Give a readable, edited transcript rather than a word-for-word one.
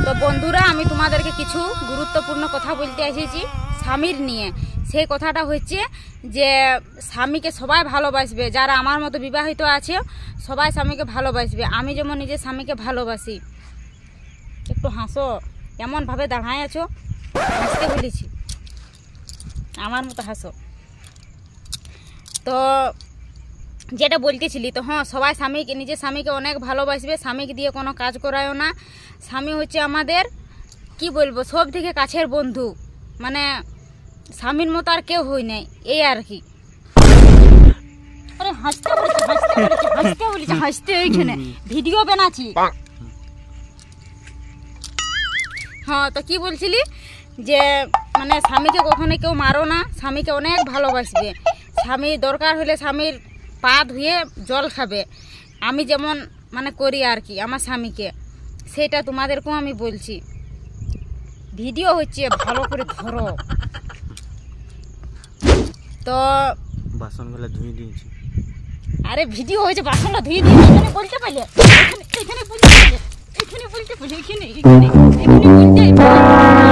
তো বন্ধুরা, আমি তোমাদেরকে কিছু গুরুত্বপূর্ণ কথা বলতে এসেছি স্বামীর নিয়ে। সেই কথাটা হচ্ছে যে স্বামীকে সবাই ভালোবাসবে, যারা আমার মতো বিবাহিত আছে সবাই স্বামীকে ভালোবাসবে। আমি যেমন নিজের স্বামীকে ভালোবাসি। একটু হাসো, এমনভাবে দাঁড়ায় আছো, হাসতে বলেছি, আমার মতো হাসো। তো যেটা বলতেছিলি, তো হ্যাঁ, সবাই স্বামীকে, নিজের স্বামীকে অনেক ভালোবাসবে। স্বামীকে দিয়ে কোনো কাজ করায়ও না। স্বামী হচ্ছে আমাদের কি বলবো, সব থেকে কাছের বন্ধু। মানে স্বামীর মতো আর কেউ হই নাই, এই আর কি। আরে হাসতে বলেছে হাসতে ওইখানে ভিডিও বানাচ্ছি। হ্যাঁ, তো কি বলছিলি যে মানে স্বামীকে কখনো কেউ মারো না, স্বামীকে অনেক ভালোবাসবে। স্বামী দরকার হলে স্বামীর পা ধুয়ে জল খাবে, আমি যেমন মানে করি আর কি আমার স্বামীকে, সেটা তোমাদেরকেও আমি বলছি। ভিডিও হচ্ছে, ভালো করে ধরো। তো বাসনগুলো ধুয়ে দিয়েছি। আরে ভিডিও হয়েছে, বাসনটা ধুয়ে দিয়ে এখানে বলতে পারলে, এখানে বলতে পারলে, এখানে বলতে পারলে, এখানে বলতে পারলে।